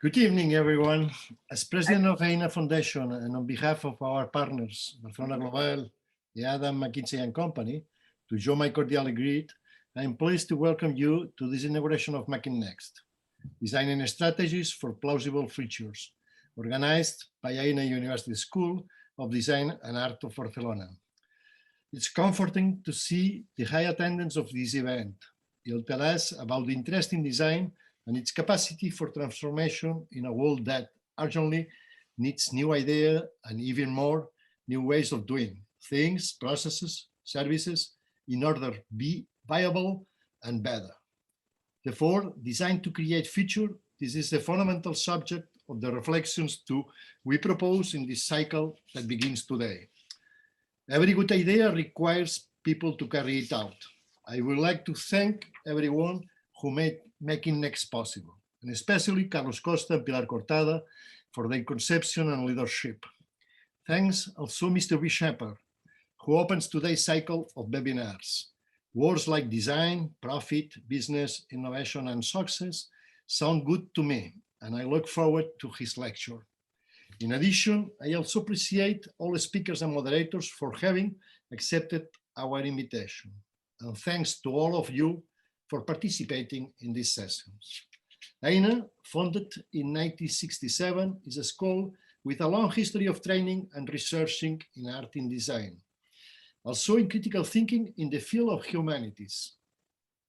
Good evening, everyone. As president of EINA Foundation and on behalf of our partners, Barcelona Global, EADA, McKinsey Company, to join my cordial greet, I am pleased to welcome you to this inauguration of Making Next, Designing Strategies for Plausible Futures, organized by EINA University School of Design and Art of Barcelona. It's comforting to see the high attendance of this event. It'll tell us about the interest in design and its capacity for transformation in a world that urgently needs new ideas and even more new ways of doing things, processes, services in order to be viable and better. Therefore, design to create future, this is the fundamental subject of the reflections we propose in this cycle that begins today. Every good idea requires people to carry it out. I would like to thank everyone who made Making Next possible, and especially Carlos Costa and Pilar Cortada for their conception and leadership. Thanks also Mr. B. Shepherd, who opens today's cycle of webinars. Words like design, profit, business, innovation, and success sound good to me, and I look forward to his lecture. In addition, I also appreciate all the speakers and moderators for having accepted our invitation. And thanks to all of you for participating in these sessions. EINA, founded in 1967, is a school with a long history of training and researching in art and design, also in critical thinking in the field of humanities.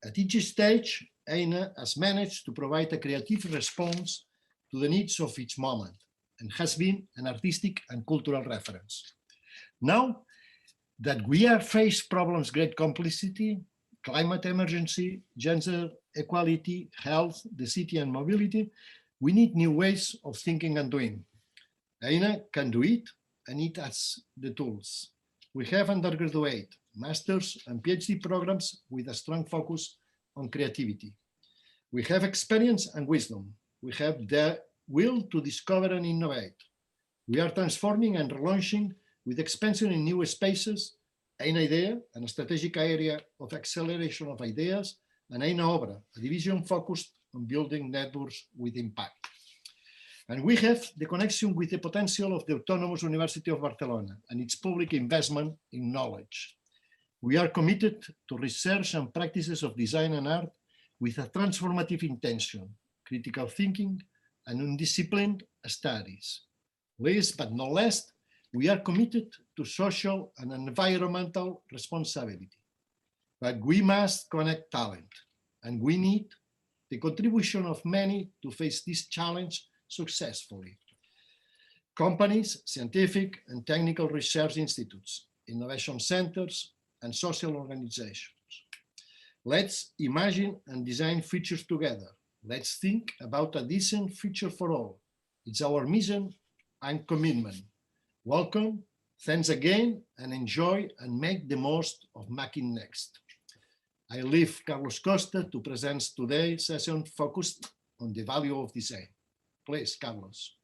At each stage, EINA has managed to provide a creative response to the needs of each moment and has been an artistic and cultural reference. Now that we are faced problems great complexity, climate emergency, gender equality, health, the city and mobility, we need new ways of thinking and doing. EINA can do it, and it has the tools. We have undergraduate, master's and PhD programs with a strong focus on creativity. We have experience and wisdom. We have the will to discover and innovate. We are transforming and relaunching with expansion in new spaces, EINA Idea, a strategic area of acceleration of ideas, and EINA Obra, a division focused on building networks with impact. And we have the connection with the potential of the Autonomous University of Barcelona and its public investment in knowledge. We are committed to research and practices of design and art with a transformative intention, critical thinking, and undisciplined studies. Last but not least, we are committed to social and environmental responsibility. But we must connect talent, and we need the contribution of many to face this challenge successfully. Companies, scientific and technical research institutes, innovation centers, and social organizations. Let's imagine and design futures together. Let's think about a decent future for all. It's our mission and commitment. Welcome, thanks again, and enjoy and make the most of Making Next. I leave Carlos Costa to present today's session focused on the value of design. Please, Carlos.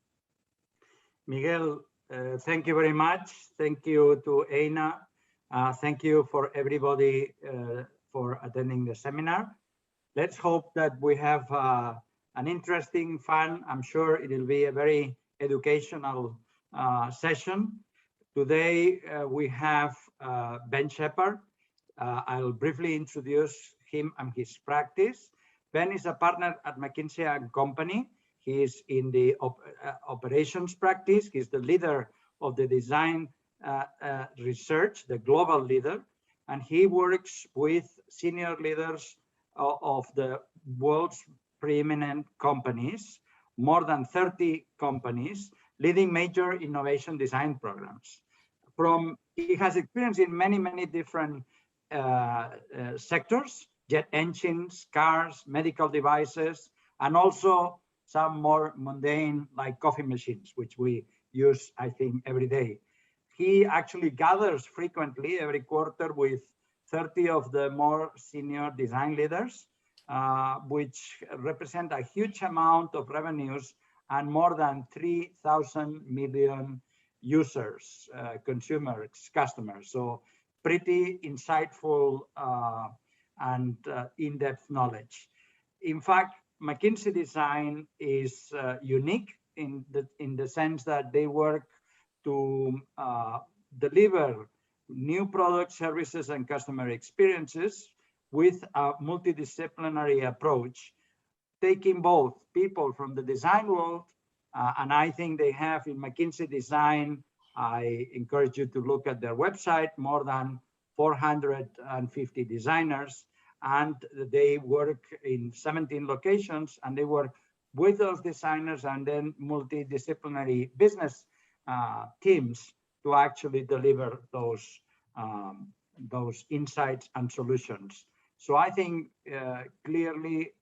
Miguel, thank you very much. Thank you to EINA. Thank you for everybody for attending the seminar. Let's hope that we have an interesting, fun, I'm sure it will be a very educational session. Today we have Ben Shepherd. I'll briefly introduce him and his practice. Ben is a partner at McKinsey Company. He is in the operations practice. He's the leader of the design research, the global leader, and he works with senior leaders of the world's preeminent companies, more than 30 companies, leading major innovation design programs. He has experience in many different sectors, jet engines, cars, medical devices, and also some more mundane like coffee machines, which we use, I think, every day. He actually gathers frequently every quarter with 30 of the more senior design leaders, which represent a huge amount of revenues and more than 3,000 million users, consumers, customers. So pretty insightful and in-depth knowledge. In fact, McKinsey Design is unique in the sense that they work to deliver new products, services, and customer experiences with a multidisciplinary approach, taking both people from the design world, and I think they have in McKinsey Design, I encourage you to look at their website, more than 450 designers, and they work in 17 locations, and they work with those designers and then multidisciplinary business teams to actually deliver those insights and solutions. So I think clearly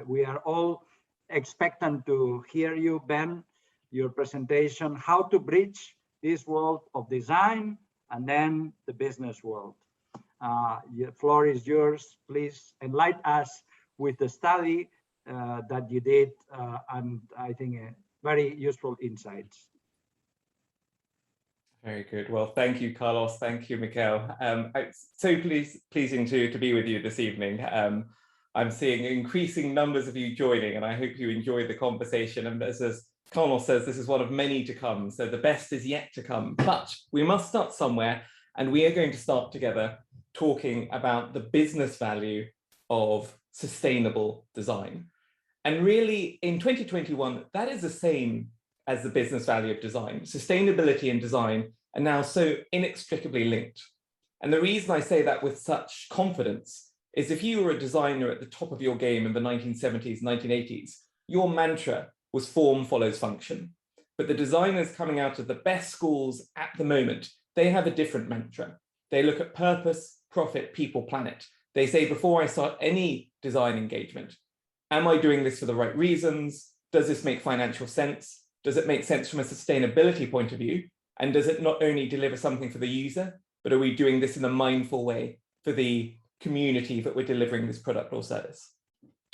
we are all expectant to hear you, Ben, your presentation, how to bridge this world of design and then the business world. The floor is yours. Please enlighten us with the study that you did, and I think very useful insights. Very good. Well, thank you, Carlos. Thank you, Mikel. It's so pleasing to be with you this evening. I'm seeing increasing numbers of you joining, and I hope you enjoyed the conversation. And as Carlos says, this is one of many to come. So the best is yet to come. But we must start somewhere, and we are going to start together talking about the business value of sustainable design. And really, in 2021, that is the same as the business value of design. Sustainability and design are now so inextricably linked. And the reason I say that with such confidence is if you were a designer at the top of your game in the 1970s, 1980s, your mantra was form follows function. But the designers coming out of the best schools at the moment, they have a different mantra. They look at purpose, profit, people, planet. They say, before I start any design engagement, am I doing this for the right reasons? Does this make financial sense? Does it make sense from a sustainability point of view? And does it not only deliver something for the user, but are we doing this in a mindful way for the community that we're delivering this product or service?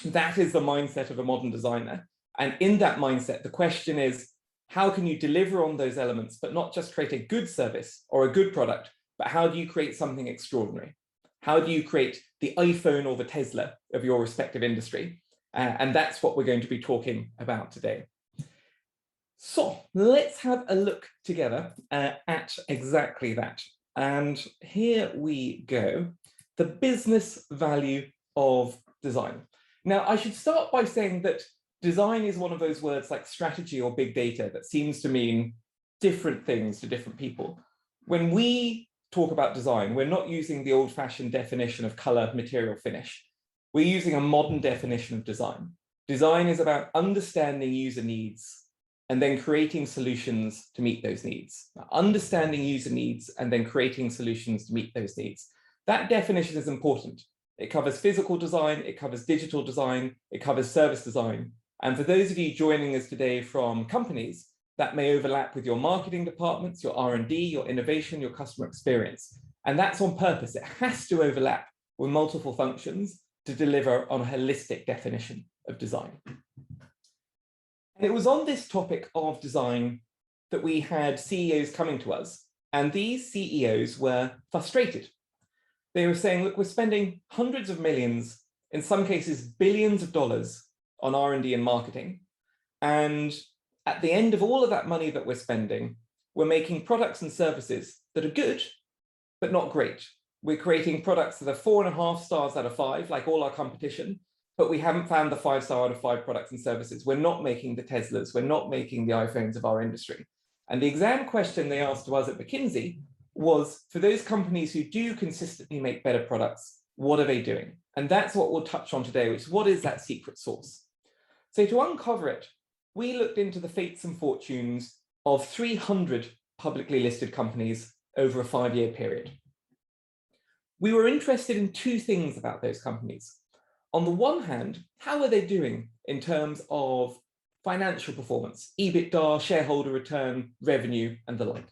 That is the mindset of a modern designer. And in that mindset, the question is, how can you deliver on those elements, but not just create a good service or a good product, but how do you create something extraordinary? How do you create the iPhone or the Tesla of your respective industry? And that's what we're going to be talking about today. So let's have a look together at exactly that. And here we go, the business value of design. Now, I should start by saying that design is one of those words like strategy or big data that seems to mean different things to different people. When we talk about design, we're not using the old-fashioned definition of color, material, finish. We're using a modern definition of design. Design is about understanding user needs and then creating solutions to meet those needs. Understanding user needs and then creating solutions to meet those needs. That definition is important. It covers physical design, it covers digital design, it covers service design. And for those of you joining us today from companies, that may overlap with your marketing departments, your R&D, your innovation, your customer experience. And that's on purpose. It has to overlap with multiple functions to deliver on a holistic definition of design. And it was on this topic of design that we had CEOs coming to us, and these CEOs were frustrated. They were saying, look, we're spending hundreds of millions, in some cases billions of dollars on R&D and marketing. And at the end of all of that money that we're spending, we're making products and services that are good, but not great. We're creating products that are 4.5 stars out of 5, like all our competition, but we haven't found the 5-star out of 5 products and services. We're not making the Teslas, we're not making the iPhones of our industry. And the exam question they asked to us at McKinsey was, for those companies who do consistently make better products, what are they doing? And that's what we'll touch on today, which is what is that secret sauce? So to uncover it, we looked into the fates and fortunes of 300 publicly listed companies over a 5-year period. We were interested in 2 things about those companies. On the one hand, how are they doing in terms of financial performance, EBITDA, shareholder return, revenue, and the like?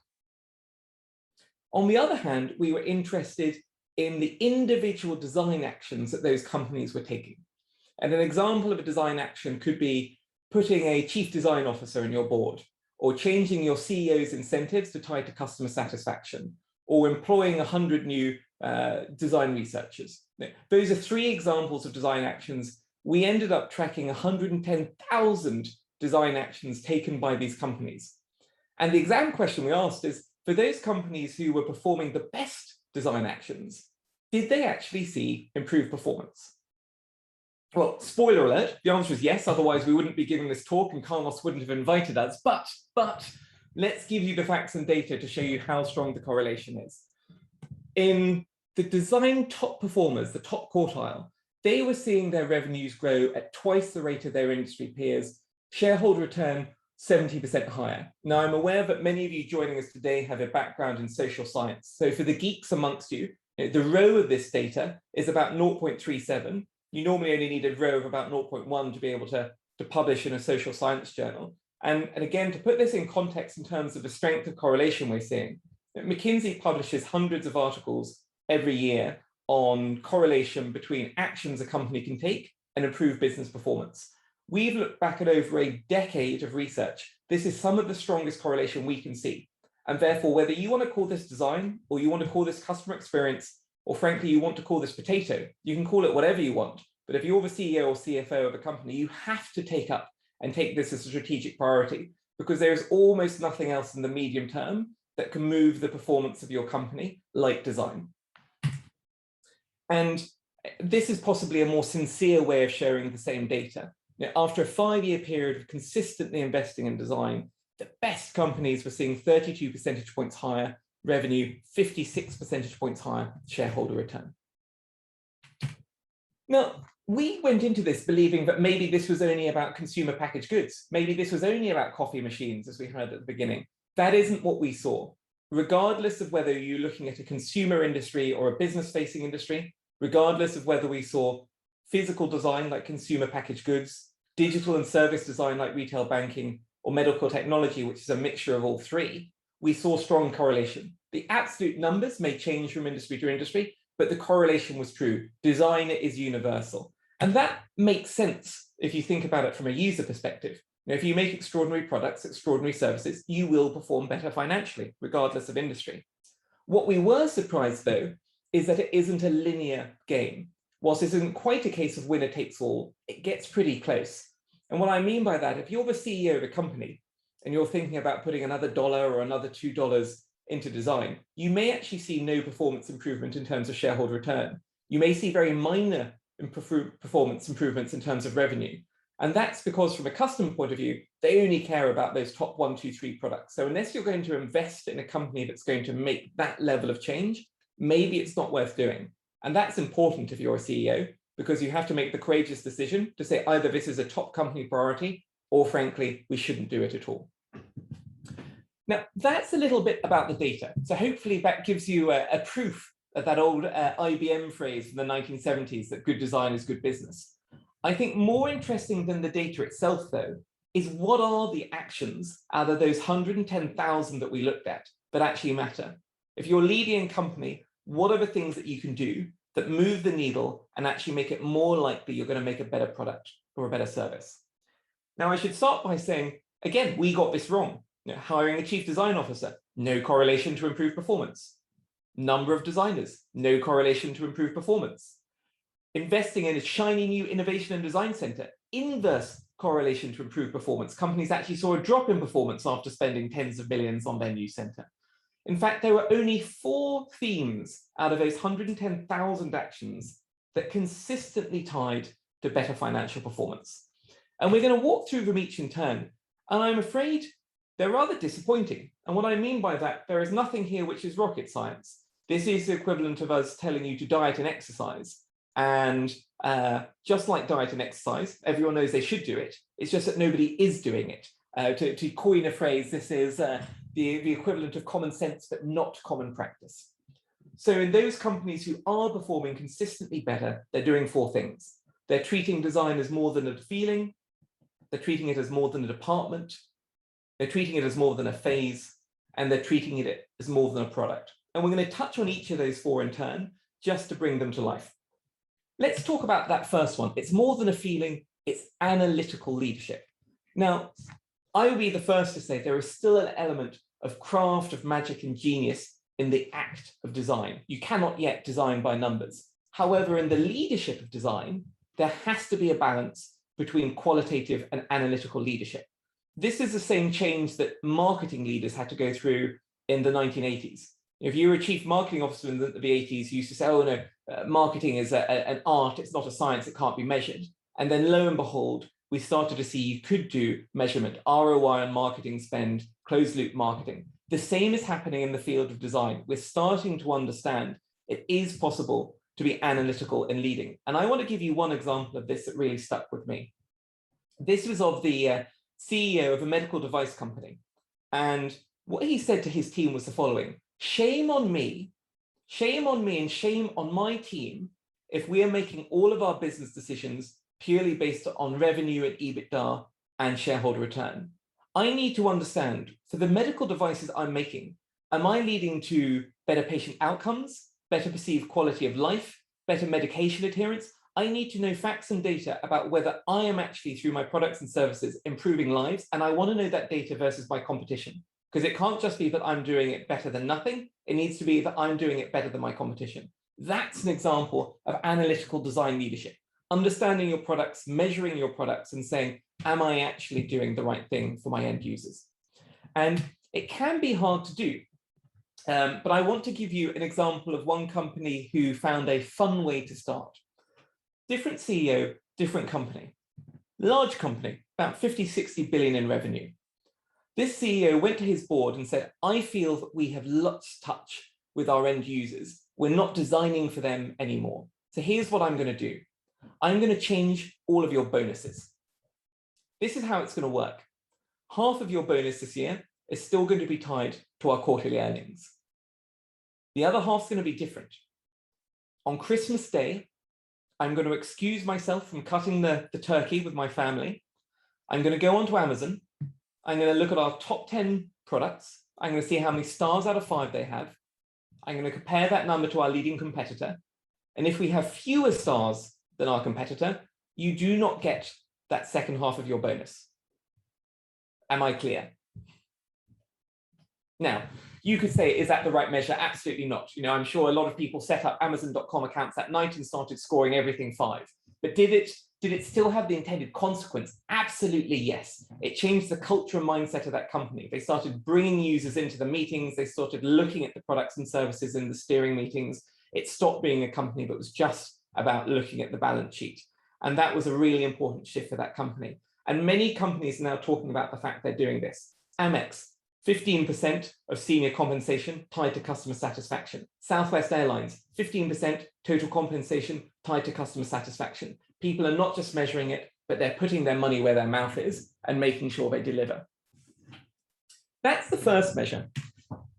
On the other hand, we were interested in the individual design actions that those companies were taking. And an example of a design action could be putting a chief design officer in your board, or changing your CEO's incentives to tie to customer satisfaction, or employing 100 new design researchers. Those are 3 examples of design actions we ended up tracking 110,000 design actions taken by these companies. And the exam question we asked is, for those companies who were performing the best design actions, did they actually see improved performance? Well, spoiler alert, the answer is yes, otherwise we wouldn't be giving this talk and Carlos wouldn't have invited us, but let's give you the facts and data to show you how strong the correlation is. In the design top performers, the top quartile, they were seeing their revenues grow at twice the rate of their industry peers, shareholder return 70% higher. Now, I'm aware that many of you joining us today have a background in social science. So for the geeks amongst you, the row of this data is about 0.37. You normally only need a row of about 0.1 to be able to publish in a social science journal. And again, to put this in context in terms of the strength of correlation we're seeing, McKinsey publishes hundreds of articles every year on correlation between actions a company can take and improve business performance. We've looked back at over a decade of research. This is some of the strongest correlation we can see. And therefore, whether you want to call this design, or you want to call this customer experience, or frankly, you want to call this potato, you can call it whatever you want. But if you're the CEO or CFO of a company, you have to take this as a strategic priority, because there is almost nothing else in the medium term that can move the performance of your company like design. And this is possibly a more sincere way of sharing the same data. Now, after a 5-year period of consistently investing in design, the best companies were seeing 32 percentage points higher revenue, 56 percentage points higher shareholder return. Now, we went into this believing that maybe this was only about consumer packaged goods. Maybe this was only about coffee machines, as we heard at the beginning. That isn't what we saw. Regardless of whether you're looking at a consumer industry or a business-facing industry, regardless of whether we saw physical design like consumer packaged goods, digital and service design like retail banking, or medical technology, which is a mixture of all three, we saw strong correlation. The absolute numbers may change from industry to industry, but the correlation was true. Design is universal. And that makes sense if you think about it from a user perspective. Now, if you make extraordinary products, extraordinary services, you will perform better financially, regardless of industry. What we were surprised, though, is that it isn't a linear game. Whilst this isn't quite a case of winner takes all, it gets pretty close. And what I mean by that, if you're the CEO of a company and you're thinking about putting another $1 or another $2 into design, you may actually see no performance improvement in terms of shareholder return. You may see very minor performance improvements in terms of revenue. And that's because from a customer point of view, they only care about those top 1, 2, 3 products. So unless you're going to invest in a company that's going to make that level of change, maybe it's not worth doing. And that's important if you're a CEO, because you have to make the courageous decision to say either this is a top company priority, or frankly, we shouldn't do it at all. Now, that's a little bit about the data. So hopefully that gives you a proof of that old IBM phrase from the 1970s, that good design is good business. I think more interesting than the data itself, though, is what are the actions out of those 110,000 that we looked at that actually matter. If you're leading a company, what are the things that you can do that move the needle and actually make it more likely you're going to make a better product or a better service? Now, I should start by saying, again, we got this wrong. Hiring a chief design officer, no correlation to improve performance. Number of designers, no correlation to improve performance. Investing in a shiny new innovation and design center, inverse correlation to improve performance. Companies actually saw a drop in performance after spending tens of millions on their new center. In fact, there were only 4 themes out of those 110,000 actions that consistently tied to better financial performance. And we're going to walk through them each in turn. And I'm afraid they're rather disappointing. And what I mean by that, there is nothing here which is rocket science. This is the equivalent of us telling you to diet and exercise. And just like diet and exercise, everyone knows they should do it. It's just that nobody is doing it. To coin a phrase, this is the equivalent of common sense, but not common practice. So in those companies who are performing consistently better, they're doing 4 things. They're treating design as more than a feeling. They're treating it as more than a department. They're treating it as more than a phase. And they're treating it as more than a product. And we're going to touch on each of those 4 in turn, just to bring them to life. Let's talk about that first one. It's more than a feeling, it's analytical leadership. Now, I will be the first to say there is still an element of craft, of magic and genius in the act of design. You cannot yet design by numbers. However, in the leadership of design, there has to be a balance between qualitative and analytical leadership. This is the same change that marketing leaders had to go through in the 1980s. If you were a chief marketing officer in the 80s, you used to say, oh no, marketing is an art, it's not a science, it can't be measured. And then lo and behold, we started to see you could do measurement, ROI on marketing spend, closed loop marketing. The same is happening in the field of design. We're starting to understand it is possible to be analytical in leading. And I want to give you one example of this that really stuck with me. This was of the CEO of a medical device company. And what he said to his team was the following: shame on me and shame on my team if we are making all of our business decisions purely based on revenue and EBITDA and shareholder return. I need to understand, for the medical devices I'm making, am I leading to better patient outcomes, better perceived quality of life, better medication adherence? I need to know facts and data about whether I am actually, through my products and services, improving lives. And I want to know that data versus my competition, because it can't just be that I'm doing it better than nothing. It needs to be that I'm doing it better than my competition. That's an example of analytical design leadership. Understanding your products, measuring your products, and saying, am I actually doing the right thing for my end users? And it can be hard to do. But I want to give you an example of one company who found a fun way to start. Different CEO, different company. Large company, about 50, 60 billion in revenue. This CEO went to his board and said, I feel that we have lost touch with our end users. We're not designing for them anymore. So here's what I'm going to do. I'm going to change all of your bonuses. This is how it's going to work. Half of your bonus this year is still going to be tied to our quarterly earnings. The other half's going to be different. On Christmas Day, I'm going to excuse myself from cutting the turkey with my family. I'm going to go onto Amazon. I'm going to look at our top 10 products. I'm going to see how many stars out of 5 they have. I'm going to compare that number to our leading competitor. And if we have fewer stars than our competitor, you do not get that second half of your bonus. Am I clear? Now, you could say, is that the right measure? Absolutely not. You know, I'm sure a lot of people set up Amazon.com accounts that night and started scoring everything 5. But did it still have the intended consequence? Absolutely yes. It changed the culture and mindset of that company. They started bringing users into the meetings. They started looking at the products and services in the steering meetings. It stopped being a company that was just about looking at the balance sheet. And that was a really important shift for that company. And many companies are now talking about the fact they're doing this. Amex, 15% of senior compensation tied to customer satisfaction. Southwest Airlines, 15% total compensation tied to customer satisfaction. People are not just measuring it, but they're putting their money where their mouth is and making sure they deliver. That's the first measure.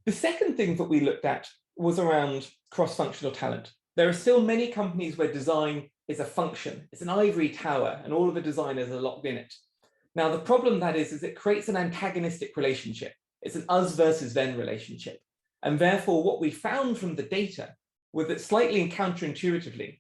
The second thing that we looked at was around cross-functional talent. There are still many companies where design is a function. It's an ivory tower and all of the designers are locked in it. Now, the problem that is it creates an antagonistic relationship. It's an us versus them relationship. And therefore, what we found from the data was that slightly counterintuitively,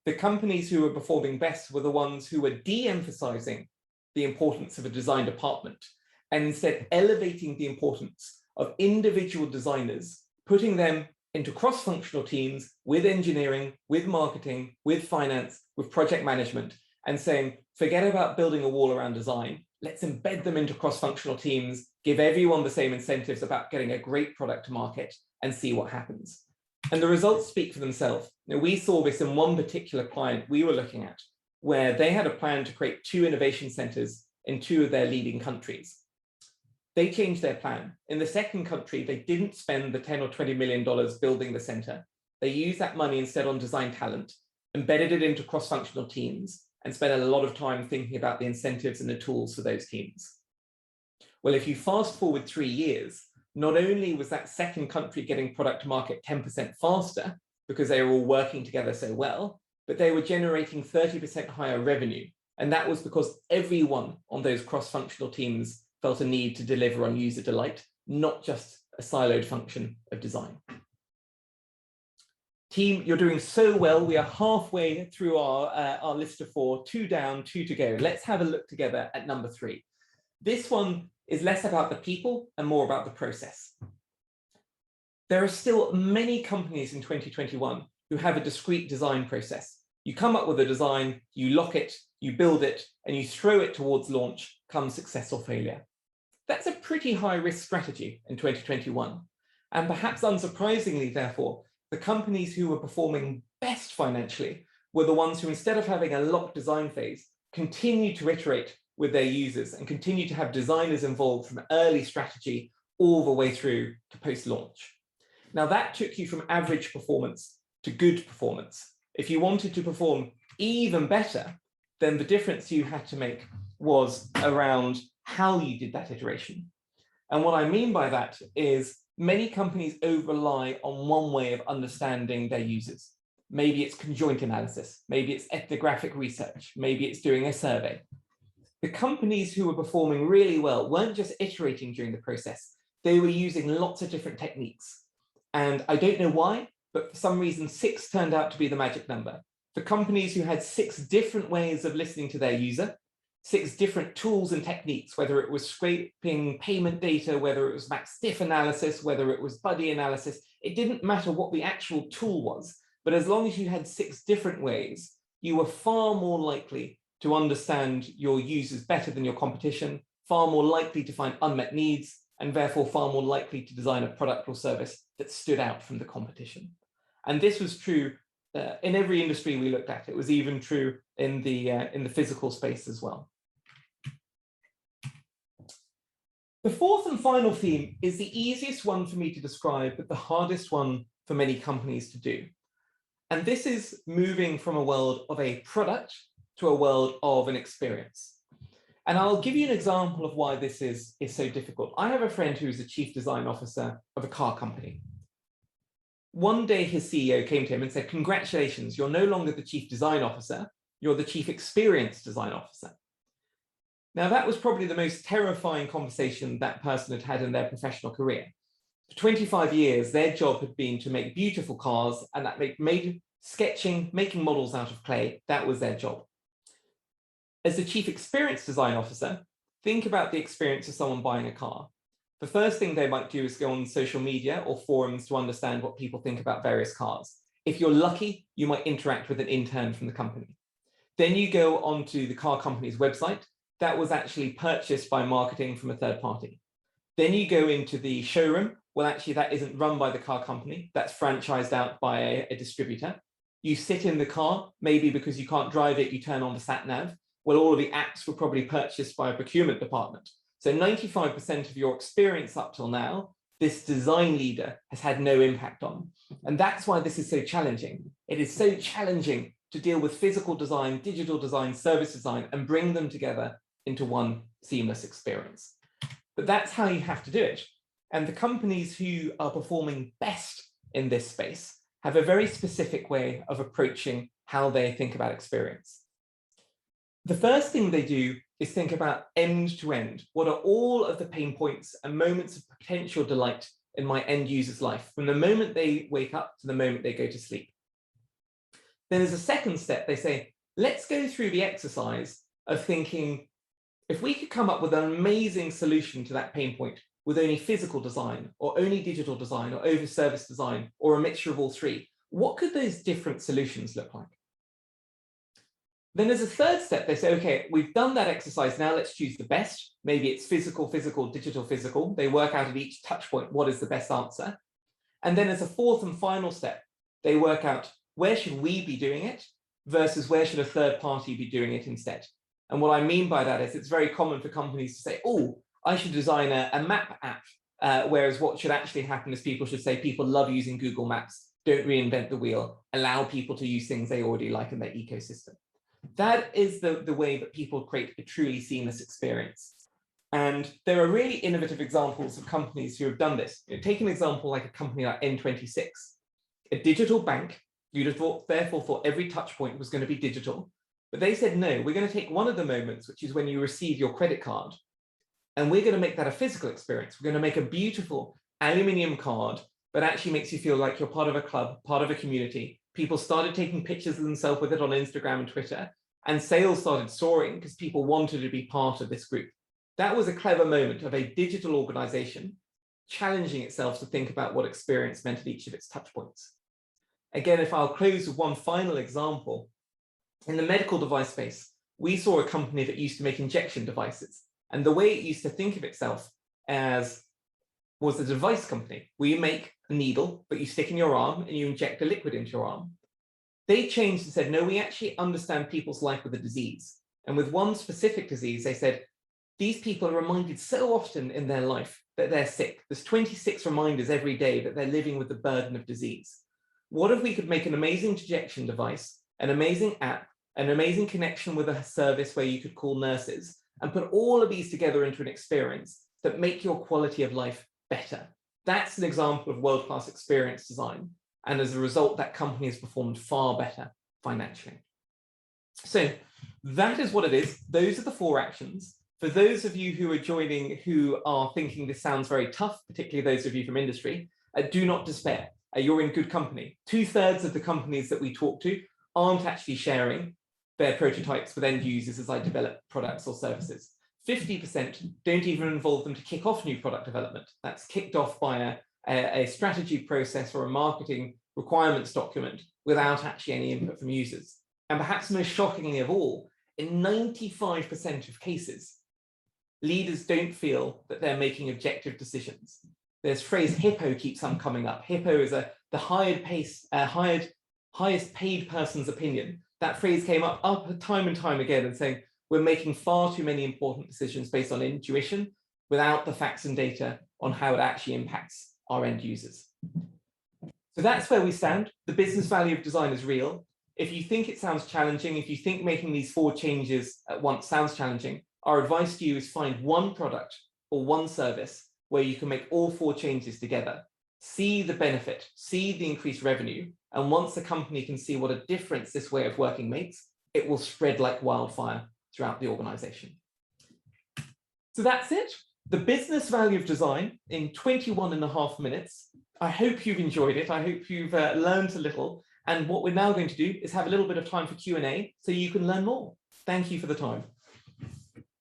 the companies who were performing best were the ones who were de-emphasizing the importance of a design department and instead elevating the importance of individual designers, putting them into cross-functional teams with engineering, with marketing, with finance, with project management, and saying, forget about building a wall around design. Let's embed them into cross-functional teams, give everyone the same incentives about getting a great product to market and see what happens. And the results speak for themselves. Now, we saw this in one particular client we were looking at, where they had a plan to create 2 innovation centers in 2 of their leading countries. They changed their plan. In the second country, they didn't spend the $10 or $20 million building the center. They used that money instead on design talent, embedded it into cross-functional teams, and spent a lot of time thinking about the incentives and the tools for those teams. Well, if you fast forward 3 years, not only was that second country getting product to market 10% faster because they were all working together so well, but they were generating 30% higher revenue. And that was because everyone on those cross-functional teams felt a need to deliver on user delight, not just a siloed function of design. Team, you're doing so well. We are halfway through our list of 4, 2 down, 2 to go. Let's have a look together at number 3. This one is less about the people and more about the process. There are still many companies in 2021 who have a discrete design process. You come up with a design, you lock it, you build it, and you throw it towards launch, come success or failure. That's a pretty high risk strategy in 2021. And perhaps unsurprisingly, therefore, the companies who were performing best financially were the ones who, instead of having a locked design phase, continued to iterate with their users and continue to have designers involved from early strategy all the way through to post-launch. Now that took you from average performance to good performance. If you wanted to perform even better, then the difference you had to make was around how you did that iteration. And what I mean by that is many companies over-rely on one way of understanding their users. Maybe it's conjoint analysis, maybe it's ethnographic research, maybe it's doing a survey. The companies who were performing really well weren't just iterating during the process, they were using lots of different techniques. And I don't know why, but for some reason, 6 turned out to be the magic number. For companies who had 6 different ways of listening to their user, 6 different tools and techniques, whether it was scraping payment data, whether it was max diff analysis, whether it was buddy analysis, it didn't matter what the actual tool was, but as long as you had 6 different ways, you were far more likely to understand your users better than your competition, far more likely to find unmet needs, and therefore far more likely to design a product or service that stood out from the competition. And this was true in every industry we looked at. It was even true in the physical space as well. The fourth and final theme is the easiest one for me to describe, but the hardest one for many companies to do. And this is moving from a world of a product to a world of an experience. And I'll give you an example of why this is so difficult. I have a friend who's the chief design officer of a car company. One day his CEO came to him and said, "Congratulations, you're no longer the chief design officer, you're the chief experience design officer." Now that was probably the most terrifying conversation that person had had in their professional career. For 25 years, their job had been to make beautiful cars, and that made sketching, making models out of clay, that was their job. As the chief experience design officer, think about the experience of someone buying a car. The first thing they might do is go on social media or forums to understand what people think about various cars. If you're lucky, you might interact with an intern from the company. Then you go onto the car company's website. That was actually purchased by marketing from a third party. Then you go into the showroom. Well, actually, that isn't run by the car company. That's franchised out by a distributor. You sit in the car, maybe because you can't drive it, you turn on the sat nav. Well, all of the apps were probably purchased by a procurement department. So 95% of your experience up till now, this design leader has had no impact on. And that's why this is so challenging. It is so challenging to deal with physical design, digital design, service design, and bring them together into one seamless experience. But that's how you have to do it. And the companies who are performing best in this space have a very specific way of approaching how they think about experience. The first thing they do is think about end to end. What are all of the pain points and moments of potential delight in my end user's life, from the moment they wake up to the moment they go to sleep? Then as a second step, they say, let's go through the exercise of thinking, if we could come up with an amazing solution to that pain point with only physical design or only digital design or over service design or a mixture of all three, what could those different solutions look like? Then as a third step, they say, okay, we've done that exercise, now let's choose the best. Maybe it's physical, physical, digital, physical. They work out at each touch point, what is the best answer? And then as a fourth and final step, they work out where should we be doing it versus where should a third party be doing it instead? And what I mean by that is it's very common for companies to say, oh, I should design a map app, whereas what should actually happen is people should say, people love using Google Maps, don't reinvent the wheel, allow people to use things they already like in their ecosystem. That is the way that people create a truly seamless experience. And there are really innovative examples of companies who have done this. Take an example like a company like N26, a digital bank. You'd have therefore thought every touch point was going to be digital. But they said, no, we're going to take one of the moments, which is when you receive your credit card, and we're going to make that a physical experience. We're going to make a beautiful aluminium card that actually makes you feel like you're part of a club, part of a community. People started taking pictures of themselves with it on Instagram and Twitter, and sales started soaring because people wanted to be part of this group. That was a clever moment of a digital organization challenging itself to think about what experience meant at each of its touch points. Again, if I'll close with one final example, In the medical device space, we saw a company that used to make injection devices. And the way it used to think of itself as was a device company, where you make a needle, but you stick in your arm and you inject a liquid into your arm. They changed and said, no, we actually understand people's life with a disease. And with one specific disease, they said, these people are reminded so often in their life that they're sick. There's 26 reminders every day that they're living with the burden of disease. What if we could make an amazing injection device, an amazing app, an amazing connection with a service where you could call nurses, and put all of these together into an experience that make your quality of life better? That's an example of world-class experience design. And as a result, that company has performed far better financially. So that is what it is. Those are the 4 actions. For those of you who are joining who are thinking this sounds very tough, particularly those of you from industry, do not despair. You're in good company. 2/3 of the companies that we talk to aren't actually sharing their prototypes with end users as I develop products or services. 50% don't even involve them to kick off new product development. That's kicked off by a strategy process or a marketing requirements document without actually any input from users. And perhaps most shockingly of all, in 95% of cases, leaders don't feel that they're making objective decisions. This phrase HIPPO keeps on coming up. HIPPO is the highest paid person's opinion. That phrase came up time and time again and saying, we're making far too many important decisions based on intuition without the facts and data on how it actually impacts our end users. So that's where we stand. The business value of design is real. If you think it sounds challenging, if you think making these 4 changes at once sounds challenging, our advice to you is find one product or one service where you can make all 4 changes together, see the benefit, see the increased revenue, and once the company can see what a difference this way of working makes, it will spread like wildfire throughout the organization. So that's it. The business value of design in 21.5 minutes. I hope you've enjoyed it. I hope you've learned a little. And what we're now going to do is have a little bit of time for Q&A so you can learn more. Thank you for the time.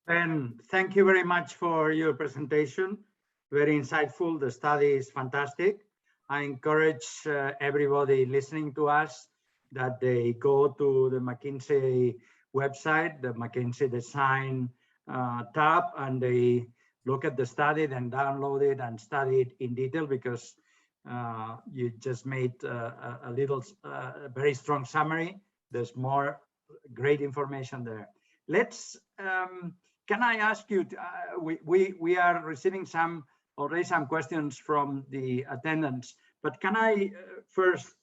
Ben, thank you very much for your presentation. Very insightful. The study is fantastic. I encourage everybody listening to us that they go to the McKinsey website, the McKinsey Design tab, and they look at the study, then download it and study it in detail, because you just made a very strong summary. There's more great information there. Let's, can I ask you, we are receiving already some questions from the attendants, but can I first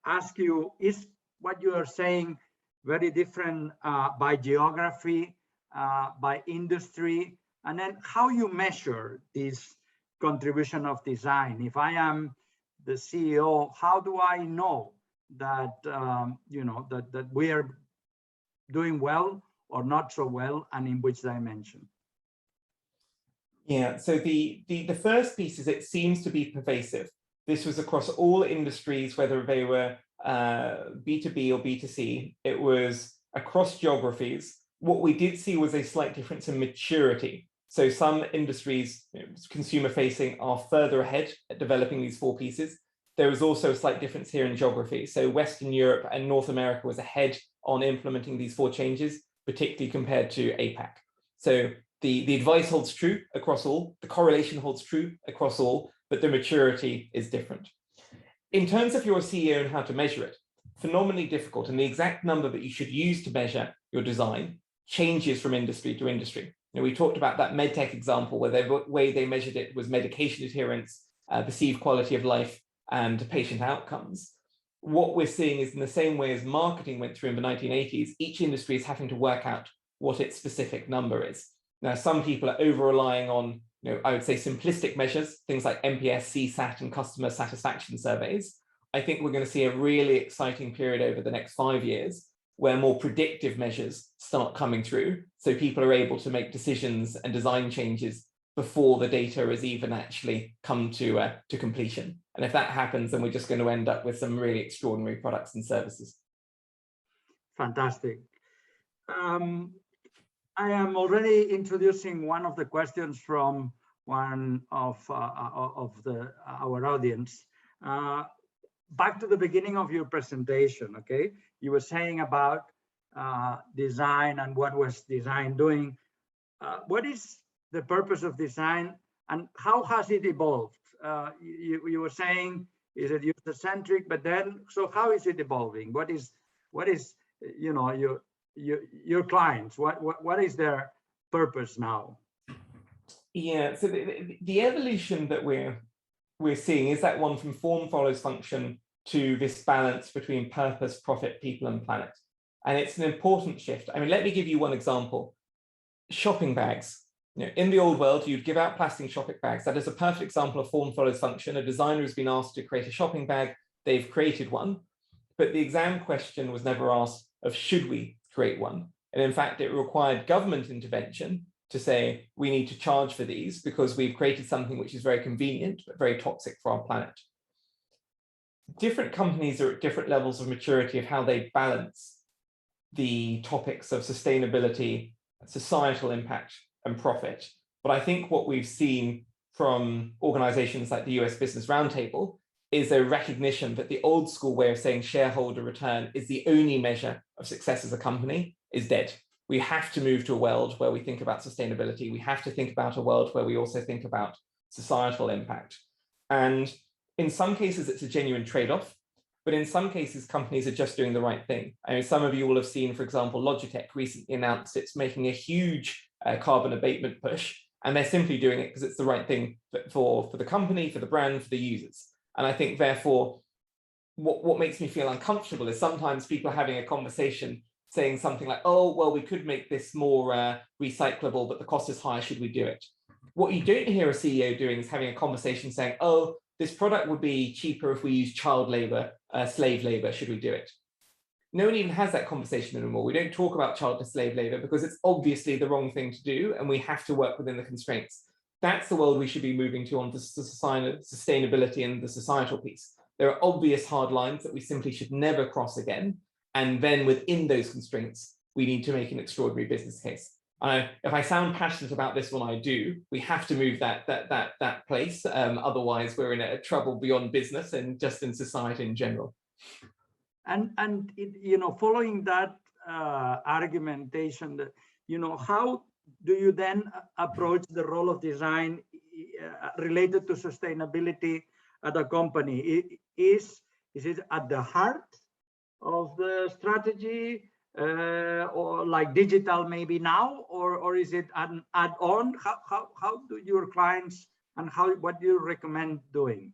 ask you, is what you are saying very different by geography, by industry, and then how you measure this contribution of design? If I am the CEO, how do I know that that we are doing well or not so well, and in which dimension? Yeah, so the first piece is it seems to be pervasive. This was across all industries, whether they were B2B or B2C. It was across geographies. What we did see was a slight difference in maturity. So some industries, consumer facing, are further ahead at developing these 4 pieces. There was also a slight difference here in geography. So Western Europe and North America was ahead on implementing these 4 changes, particularly compared to APAC. So the advice holds true across all, the correlation holds true across all, but the maturity is different. In terms of your CEO and how to measure it, phenomenally difficult, and the exact number that you should use to measure your design changes from industry to industry. We talked about that medtech example where the way they measured it was medication adherence, perceived quality of life, and patient outcomes. What we're seeing is in the same way as marketing went through in the 1980s, each industry is having to work out what its specific number is. Now, some people are over-relying on, I would say simplistic measures, things like NPS, CSAT, and customer satisfaction surveys. I think we're going to see a really exciting period over the next 5 years where more predictive measures start coming through. So people are able to make decisions and design changes before the data has even actually come to completion. And if that happens, then we're just going to end up with some really extraordinary products and services. Fantastic. I am already introducing one of the questions from one of our audience. Back to the beginning of your presentation, okay? You were saying about design and what was design doing. What is the purpose of design and how has it evolved? You were saying, is it user-centric, but then, so how is it evolving? What is you know, your clients, what is their purpose now? Yeah, so the evolution that we're seeing is that one from form follows function to this balance between purpose, profit, people, and planet. And it's an important shift. I mean, let me give you one example. Shopping bags. You know, in the old world, you'd give out plastic shopping bags. That is a perfect example of form follows function. A designer has been asked to create a shopping bag. They've created one. But the exam question was never asked of should we create one. And in fact, it required government intervention to say, we need to charge for these because we've created something which is very convenient, but very toxic for our planet. Different companies are at different levels of maturity of how they balance the topics of sustainability, societal impact, and profit. But I think what we've seen from organizations like the US Business Roundtable is a recognition that the old school way of saying shareholder return is the only measure of success as a company is dead. We have to move to a world where we think about sustainability. We have to think about a world where we also think about societal impact. And in some cases, it's a genuine trade-off, but in some cases, companies are just doing the right thing. I mean, some of you will have seen, for example, Logitech recently announced it's making a huge carbon abatement push, and they're simply doing it because it's the right thing for the company, for the brand, for the users. And I think, therefore, what makes me feel uncomfortable is sometimes people are having a conversation saying something like, oh, well, we could make this more recyclable, but the cost is high, should we do it? What you don't hear a CEO doing is having a conversation saying, oh, this product would be cheaper if we use child labor, slave labor, should we do it? No one even has that conversation anymore. We don't talk about child to slave labor because it's obviously the wrong thing to do, and we have to work within the constraints. That's the world we should be moving to on the sustainability and the societal piece. There are obvious hard lines that we simply should never cross again. And then within those constraints, we need to make an extraordinary business case. If I sound passionate about this when I do, we have to move that place. Otherwise, we're in a trouble beyond business and just in society in general. And you know, following that argumentation, you know, how do you then approach the role of design related to sustainability at a company? Is it at the heart of the strategy, or like digital maybe now, or is it an add-on? How do your clients and what do you recommend doing?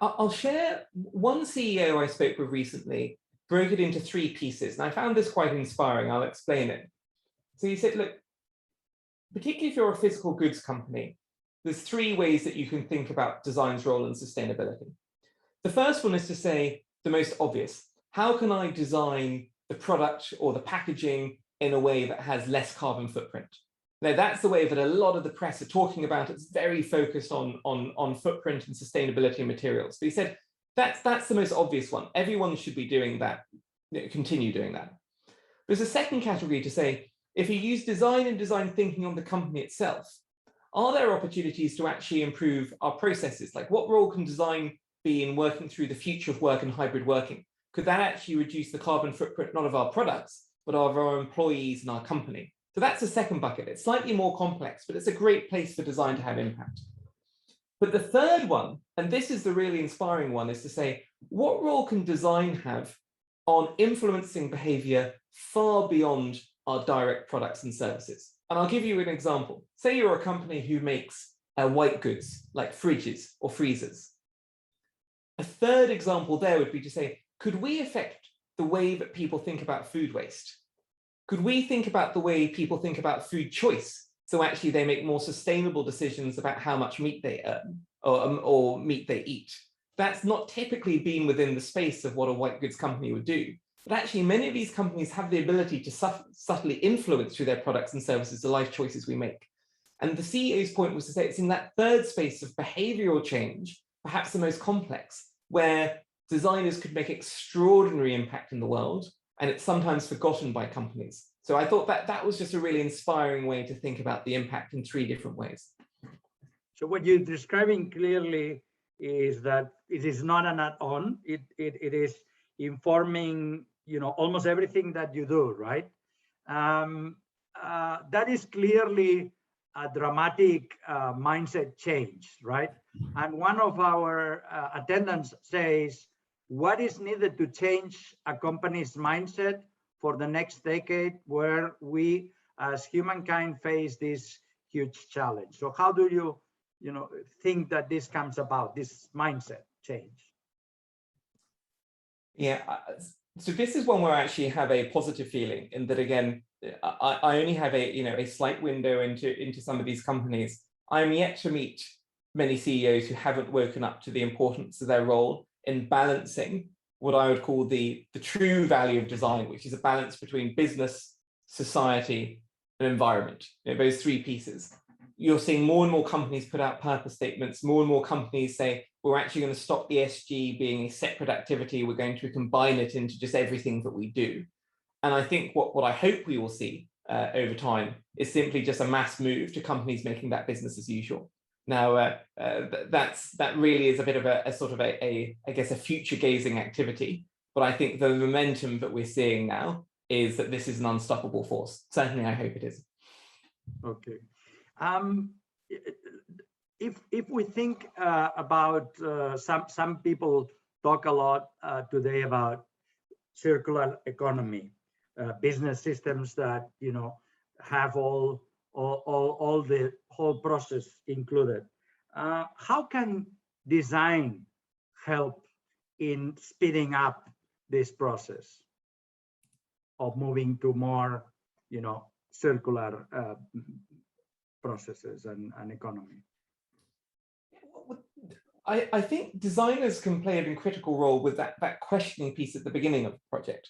I'll share one CEO I spoke with recently broke it into 3 pieces, and I found this quite inspiring. I'll explain it. So he said, look, particularly if you're a physical goods company, there's 3 ways that you can think about design's role in sustainability. The first one is to say the most obvious. How can I design the product or the packaging in a way that has less carbon footprint? Now, that's the way that a lot of the press are talking about. It's very focused on footprint and sustainability and materials. But he said, that's the most obvious one. Everyone should be doing that, continue doing that. There's a second category to say, if you use design and design thinking on the company itself, are there opportunities to actually improve our processes? Like, what role can design be in working through the future of work and hybrid working? Could that actually reduce the carbon footprint, not of our products, but of our employees and our company? So that's the second bucket. It's slightly more complex, but it's a great place for design to have impact. But the third one, and this is the really inspiring one, is to say, what role can design have on influencing behavior far beyond our direct products and services? And I'll give you an example. Say you're a company who makes white goods, like fridges or freezers. A third example there would be to say, could we affect the way that people think about food waste? Could we think about the way people think about food choice? So actually they make more sustainable decisions about how much meat they earn or meat they eat. That's not typically been within the space of what a white goods company would do. But actually many of these companies have the ability to subtly influence through their products and services the life choices we make. And the CEO's point was to say it's in that third space of behavioral change, perhaps the most complex, where designers could make extraordinary impact in the world, and it's sometimes forgotten by companies. So I thought that was just a really inspiring way to think about the impact in 3 different ways. So what you're describing clearly is that it is not an add-on, it is informing almost everything that you do, right? That is clearly a dramatic mindset change, right? And one of our attendants says, what is needed to change a company's mindset for the next decade where we as humankind face this huge challenge? So how do you, think that this comes about, this mindset change? Yeah, so this is one where I actually have a positive feeling in that, again, I only have a slight window into some of these companies. I'm yet to meet many CEOs who haven't woken up to the importance of their role in balancing what I would call the true value of design, which is a balance between business, society, and environment. Those three pieces. You're seeing more and more companies put out purpose statements. More and more companies say, we're actually going to stop ESG being a separate activity. We're going to combine it into just everything that we do. And I think what I hope we will see over time is simply just a mass move to companies making that business as usual. Now, that really is a bit of a sort of I guess, a future gazing activity. But I think the momentum that we're seeing now is that this is an unstoppable force. Certainly, I hope it is. Okay. If we think about some people talk a lot today about circular economy, business systems that have all the whole process included. How can design help in speeding up this process of moving to more, circular processes and economy? I think designers can play a critical role with that questioning piece at the beginning of the project.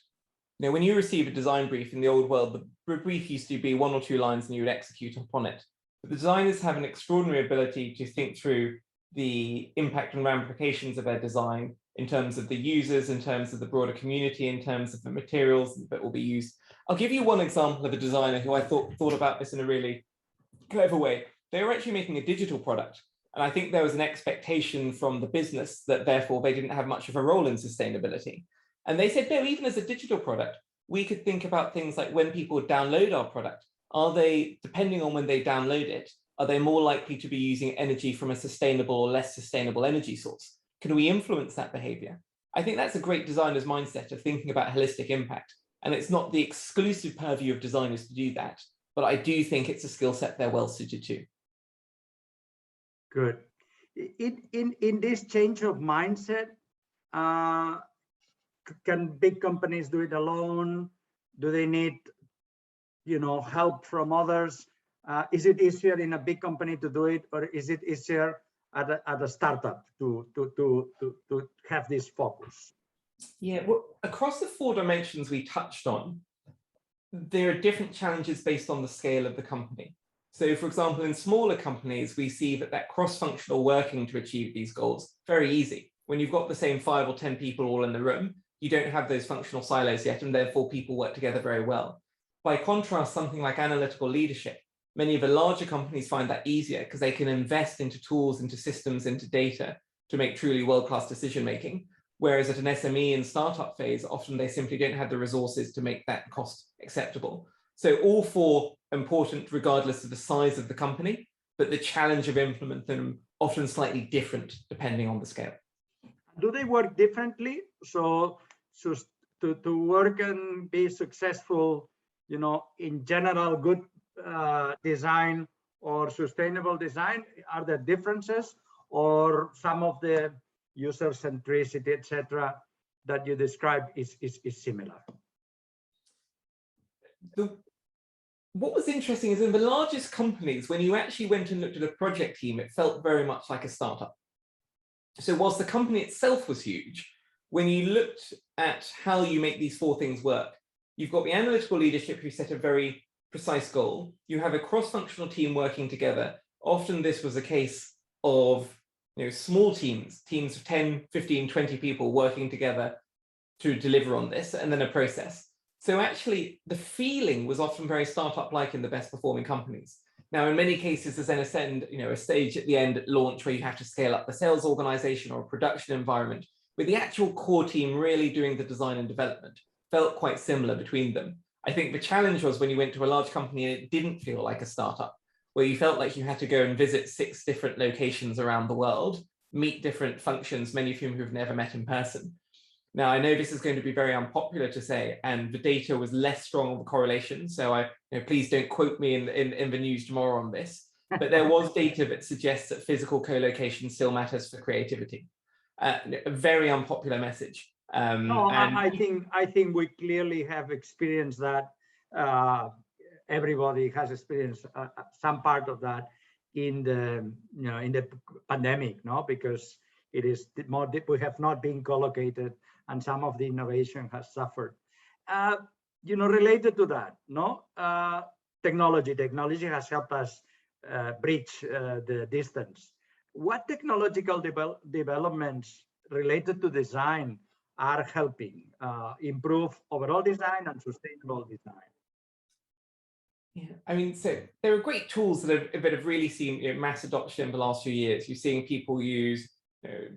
When you receive a design brief in the old world, the brief used to be 1 or 2 lines and you would execute upon it. But the designers have an extraordinary ability to think through the impact and ramifications of their design in terms of the users, in terms of the broader community, in terms of the materials that will be used. I'll give you one example of a designer who I thought about this in a really clever way. They were actually making a digital product. And I think there was an expectation from the business that therefore they didn't have much of a role in sustainability. And they said, no, even as a digital product, we could think about things like when people download our product, are they, depending on when they download it, are they more likely to be using energy from a sustainable or less sustainable energy source? Can we influence that behavior? I think that's a great designer's mindset of thinking about holistic impact. And it's not the exclusive purview of designers to do that, but I do think it's a skill set they're well suited to. Good. In this change of mindset, can big companies do it alone? Do they need, help from others? Is it easier in a big company to do it, or is it easier at a startup to have this focus? Yeah, well, across the 4 dimensions we touched on, there are different challenges based on the scale of the company. So, for example, in smaller companies, we see that cross-functional working to achieve these goals, very easy. When you've got the same 5 or 10 people all in the room, you don't have those functional silos yet, and therefore people work together very well. By contrast, something like analytical leadership, many of the larger companies find that easier because they can invest into tools, into systems, into data to make truly world-class decision-making. Whereas at an SME and startup phase, often they simply don't have the resources to make that cost acceptable. So all 4 important regardless of the size of the company, but the challenge of implementing them often slightly different depending on the scale. Do they work differently? So to work and be successful, in general, good design or sustainable design, are there differences, or some of the user centricity, etc., that you described is similar? What was interesting is in the largest companies, when you actually went and looked at a project team, it felt very much like a startup. So whilst the company itself was huge, when you looked at how you make these 4 things work, you've got the analytical leadership who set a very precise goal. You have a cross-functional team working together. Often this was a case of small teams of 10, 15, 20 people working together to deliver on this, and then a process. So actually, the feeling was often very startup-like in the best performing companies. Now, in many cases, there's a stage at the end at launch where you have to scale up the sales organization or a production environment, with the actual core team really doing the design and development. felt quite similar between them. I think the challenge was when you went to a large company and it didn't feel like a startup, where you felt like you had to go and visit 6 different locations around the world, meet different functions, many of whom you've never met in person. Now, I know this is going to be very unpopular to say, and the data was less strong on the correlation, so please don't quote me in the news tomorrow on this, but there was data that suggests that physical co-location still matters for creativity. A very unpopular message. No, I think we clearly have experienced that. Everybody has experienced some part of that in the pandemic, no? Because it is more, we have not been co-located, and some of the innovation has suffered. Related to that, no? Technology has helped us bridge the distance. What technological developments related to design are helping improve overall design and sustainable design? Yeah, I mean, so there are great tools that have really seen mass adoption in the last few years. You're seeing people use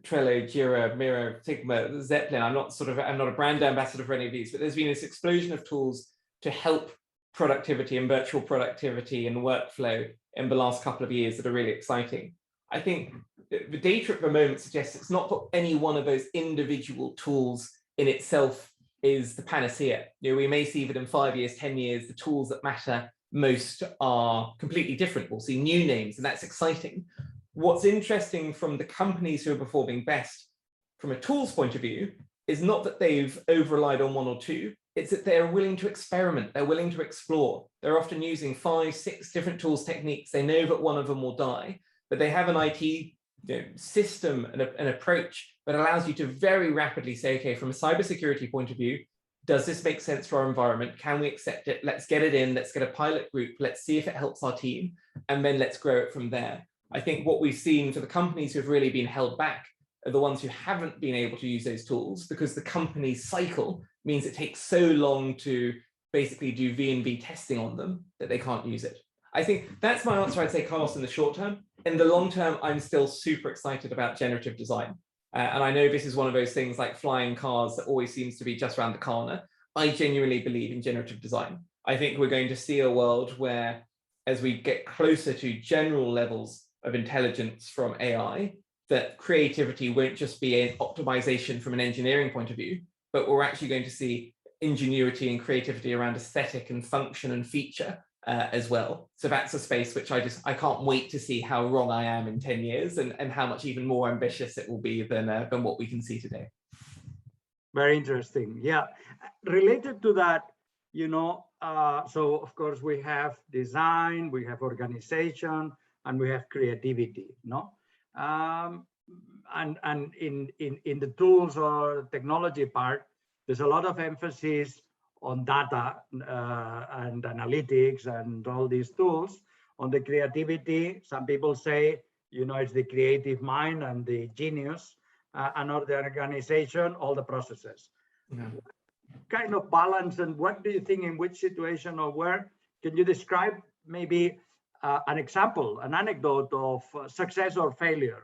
Trello, Jira, Miro, Figma, Zeppelin. I'm not a brand ambassador for any of these, but there's been this explosion of tools to help productivity and virtual productivity and workflow in the last couple of years that are really exciting. I think the data at the moment suggests it's not that any one of those individual tools in itself is the panacea. We may see that in 5 years, 10 years, the tools that matter most are completely different. We'll see new names, and that's exciting. What's interesting from the companies who are performing best from a tools point of view is not that they've over-relied on one or two, it's that they're willing to experiment, they're willing to explore. They're often using 5, 6 different tools techniques. They know that one of them will die, but they have an IT system and an approach that allows you to very rapidly say, okay, from a cybersecurity point of view, does this make sense for our environment? Can we accept it? Let's get it in, let's get a pilot group, let's see if it helps our team, and then let's grow it from there. I think what we've seen for the companies who have really been held back are the ones who haven't been able to use those tools, because the company's cycle means it takes so long to basically do V&V testing on them that they can't use it. I think that's my answer, I'd say, Carlos, in the short term. In the long term, I'm still super excited about generative design. And I know this is one of those things like flying cars that always seems to be just around the corner. I genuinely believe in generative design. I think we're going to see a world where, as we get closer to general levels of intelligence from AI, that creativity won't just be an optimization from an engineering point of view, but we're actually going to see ingenuity and creativity around aesthetic and function and feature as well. So that's a space which I can't wait to see how wrong I am in 10 years and how much even more ambitious it will be than what we can see today. Very interesting. Yeah, related to that, so of course we have design, we have organization, and we have creativity, no? And in the tools or technology part, there's a lot of emphasis on data and analytics and all these tools. On the creativity, some people say, it's the creative mind and the genius, and on the organization, all the processes. Yeah. Kind of balance, and what do you think, in which situation or where? Can you describe maybe an example, an anecdote of success or failure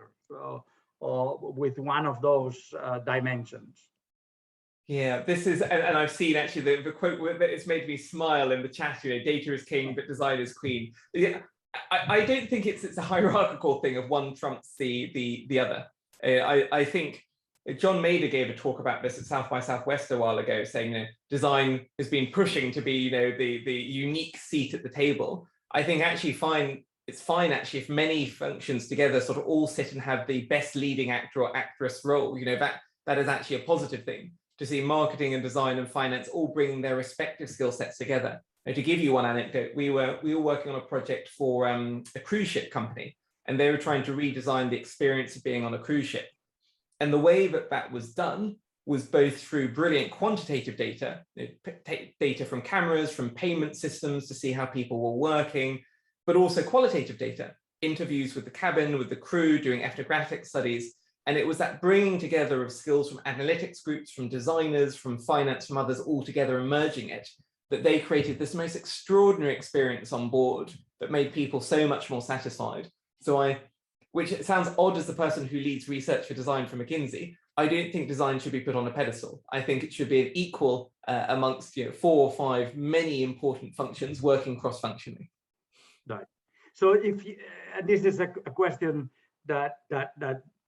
or with one of those dimensions? Yeah, this is, and I've seen actually the quote that it's made me smile in the chat, data is king, but design is queen. Yeah, I don't think it's a hierarchical thing of one trumps the other. I think John Mader gave a talk about this at South by Southwest a while ago, saying, design has been pushing to be, the unique seat at the table. I think actually it's fine actually if many functions together sort of all sit and have the best leading actor or actress role. That is actually a positive thing, to see marketing and design and finance all bringing their respective skill sets together. Now, to give you one anecdote, we were working on a project for a cruise ship company, and they were trying to redesign the experience of being on a cruise ship. And the way that was done was both through brilliant quantitative data, data from cameras, from payment systems to see how people were working, but also qualitative data, interviews with the cabin, with the crew, doing ethnographic studies. And it was that bringing together of skills from analytics groups, from designers, from finance, from others, all together and merging it, that they created this most extraordinary experience on board that made people so much more satisfied. So which it sounds odd as the person who leads research for design for McKinsey, I don't think design should be put on a pedestal. I think it should be an equal amongst 4 or 5 many important functions working cross-functionally. Right. So if you, this is a question that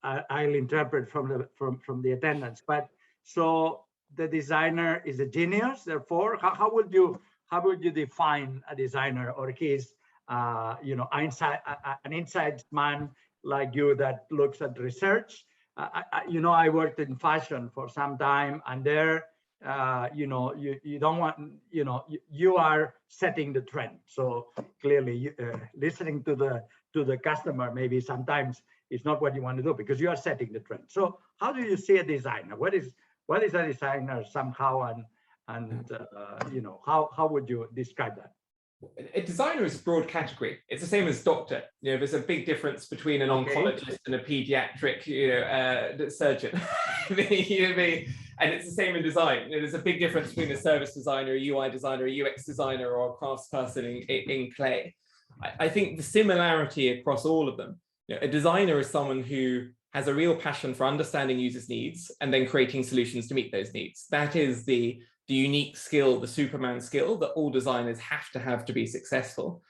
I'll interpret from the attendance, but so the designer is a genius. Therefore, how would you define a designer, or his an insights man like you that looks at research? I worked in fashion for some time, and there, you don't want, you are setting the trend. So clearly, listening to the customer maybe sometimes is not what you want to do, because you are setting the trend. So how do you see a designer? What is a designer somehow, and how would you describe that? A designer is a broad category. It's the same as doctor. There's a big difference between an oncologist and a pediatric, surgeon. And it's the same in design. There's a big difference between a service designer, a UI designer, a UX designer, or a craftsperson in clay. I think the similarity across all of them, a designer is someone who has a real passion for understanding users' needs and then creating solutions to meet those needs. That is the unique skill, the Superman skill that all designers have to be successful.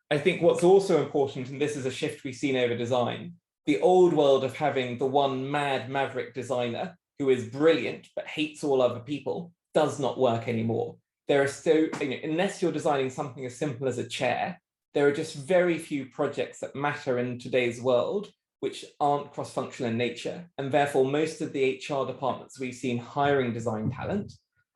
I think what's also important, and this is a shift we've seen over design, the old world of having the one mad maverick designer who is brilliant but hates all other people does not work anymore. There are so, unless you're designing something as simple as a chair, there are just very few projects that matter in today's world which aren't cross-functional in nature. And therefore, most of the HR departments we've seen hiring design talent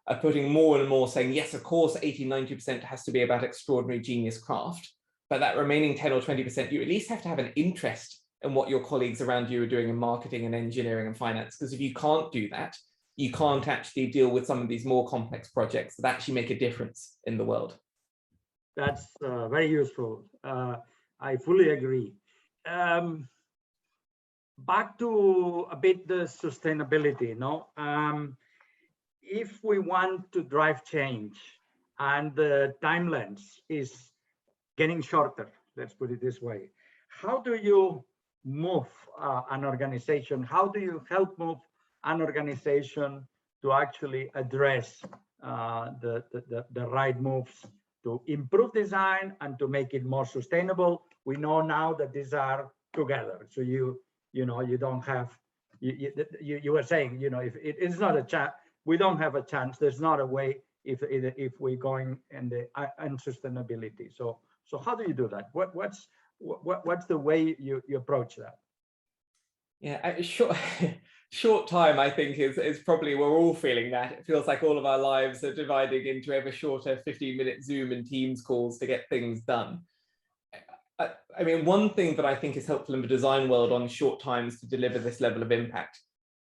are putting more and more saying, yes, of course, 80–90% has to be about extraordinary genius craft, but that remaining 10 or 20%, you at least have to have an interest in what your colleagues around you are doing in marketing and engineering and finance. Because if you can't do that, you can't actually deal with some of these more complex projects that actually make a difference in the world. That's very useful. I fully agree. Back to a bit the sustainability, if we want to drive change and the time length is getting shorter, let's put it this way, how do you move an organization? How do you help move an organization to actually address the right moves to improve design and to make it more sustainable? We know now that these are together. So you don't have, you were saying, if it's not a chat, we don't have a chance. There's not a way if we're going in the unsustainability. So how do you do that? What's the way you approach that? Yeah, short time, I think, is probably, we're all feeling that. It feels like all of our lives are dividing into ever shorter 15-minute Zoom and Teams calls to get things done. I mean, one thing that I think is helpful in the design world on short times to deliver this level of impact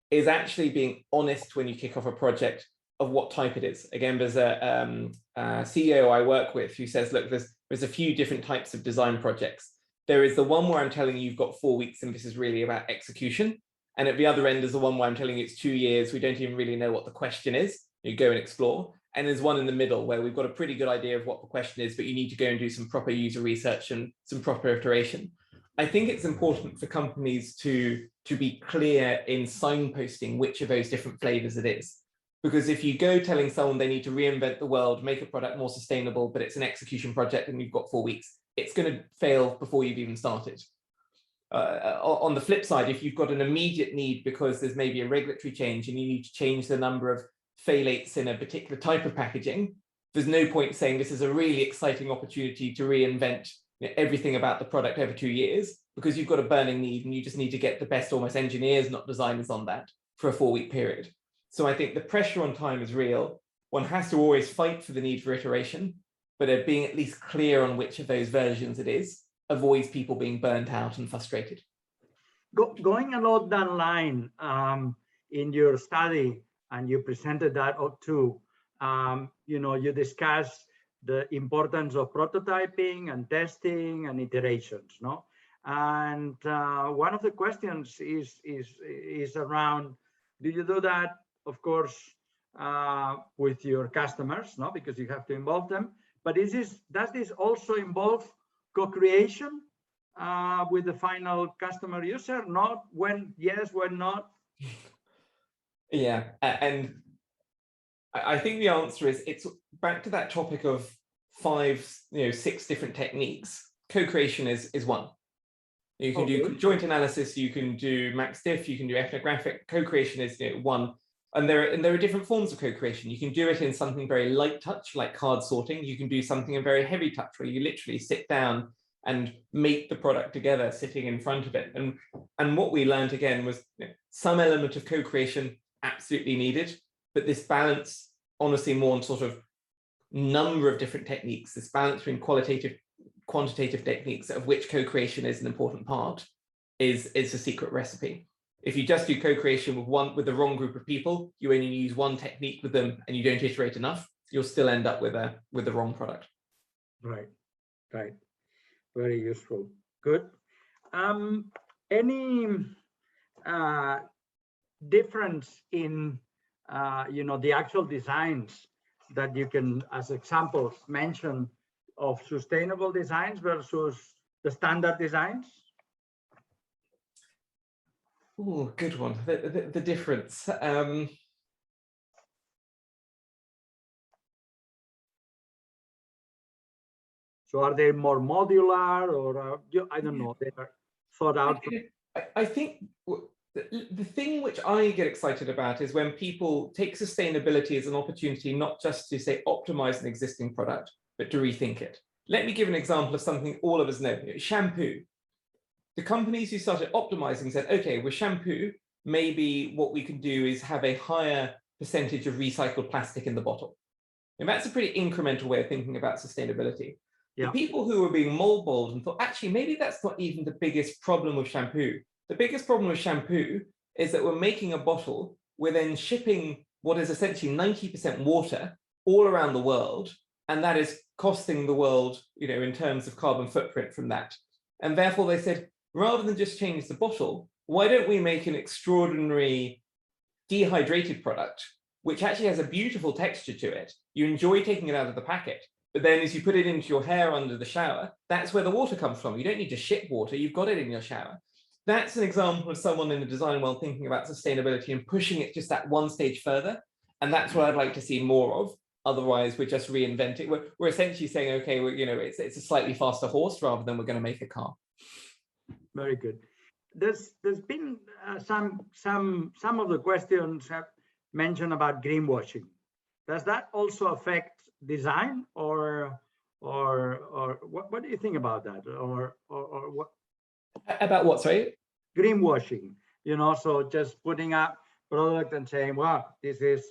is actually being honest when you kick off a project of what type it is. Again, there's a CEO I work with who says, look, there's a few different types of design projects. There is the one where I'm telling you you've got 4 weeks and this is really about execution. And at the other end is the one where I'm telling you it's 2 years. We don't even really know what the question is. You go and explore. And there's one in the middle where we've got a pretty good idea of what the question is, but you need to go and do some proper user research and some proper iteration. I think it's important for companies to be clear in signposting which of those different flavors it is. Because if you go telling someone they need to reinvent the world, make a product more sustainable, but it's an execution project and you've got 4 weeks, it's going to fail before you've even started. On the flip side, if you've got an immediate need because there's maybe a regulatory change and you need to change the number of phthalates in a particular type of packaging, there's no point saying this is a really exciting opportunity to reinvent everything about the product over 2 years, because you've got a burning need and you just need to get the best almost engineers, not designers, on that for a 4-week period. So I think the pressure on time is real. One has to always fight for the need for iteration, but being at least clear on which of those versions it is avoids people being burnt out and frustrated. Going along that line, in your study, and you presented that too, you discussed the importance of prototyping and testing and iterations, no? And one of the questions is around, do you do that, of course, with your customers, no? Because you have to involve them. But does this also involve co-creation with the final customer user? Not when yes, when not? Yeah, and I think the answer is, it's back to that topic of 6 different techniques. Co-creation is one. You can do joint analysis, you can do max diff, you can do ethnographic. Co-creation is one. And there are different forms of co-creation. You can do it in something very light touch, like card sorting. You can do something in very heavy touch, where you literally sit down and make the product together, sitting in front of it. And what we learned again was, some element of co-creation absolutely needed, but this balance, honestly, more on sort of number of different techniques, this balance between qualitative, quantitative techniques, of which co-creation is an important part, is a secret recipe. If you just do co-creation with the wrong group of people, you only use one technique with them and you don't iterate enough, you'll still end up with the wrong product. Right. Very useful. Good. Any difference in the actual designs that you can, as examples, mention of sustainable designs versus the standard designs? Oh, good one. The difference. So are they more modular, or I don't know, they are thought out? I think the thing which I get excited about is when people take sustainability as an opportunity, not just to say optimize an existing product, but to rethink it. Let me give an example of something all of us know. Shampoo. The companies who started optimizing said, okay, with shampoo, maybe what we can do is have a higher percentage of recycled plastic in the bottle. And that's a pretty incremental way of thinking about sustainability. Yeah. The people who were being moldballed and thought, actually, maybe that's not even the biggest problem with shampoo. The biggest problem with shampoo is that we're making a bottle, we're then shipping what is essentially 90% water all around the world, and that is costing the world, in terms of carbon footprint from that. And therefore they said, rather than just change the bottle, why don't we make an extraordinary dehydrated product, which actually has a beautiful texture to it. You enjoy taking it out of the packet, but then as you put it into your hair under the shower, that's where the water comes from. You don't need to ship water, you've got it in your shower. That's an example of someone in the design world thinking about sustainability and pushing it just that one stage further. And that's what I'd like to see more of. Otherwise, we're just reinventing. We're essentially saying, okay, it's a slightly faster horse rather than we're going to make a car. Very good. There's been some of the questions have mentioned about greenwashing. Does that also affect design, or what do you think about that, or what? About what, sorry? Greenwashing. So just putting up product and saying, well, this is